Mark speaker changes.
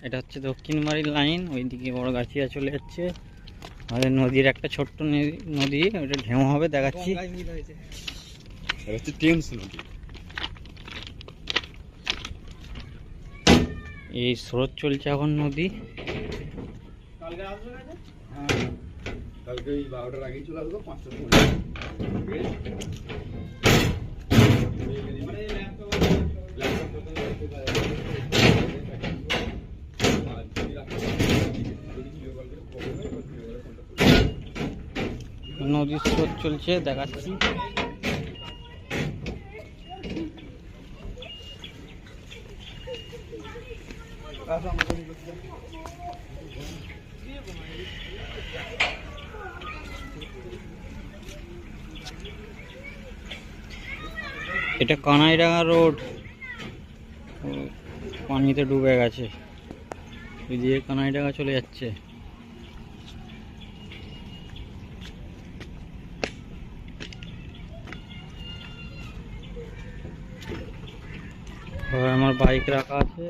Speaker 1: এটা হচ্ছে দক্ষিণবাড়ির লাইন, ওইদিকে বড় গাছিয়া চলে যাচ্ছে। আমাদের নদীর একটা ছোট্ট নদী, ওটা ঢেউ হবে দেখাচ্ছি। এই স্রোত চলছে এখন নদী।
Speaker 2: কালকে 12টার আগেই চলে আসবো, 5টার সময়।
Speaker 1: নদীর স্রোত চলছে দেখাচ্ছি। এটা কানাইডাঙ্গা রোড, পানিতে ডুবে গেছে, এদিকে কানাইডাঙ্গা চলে যাচ্ছে। আমার বাইক রাখা আছে।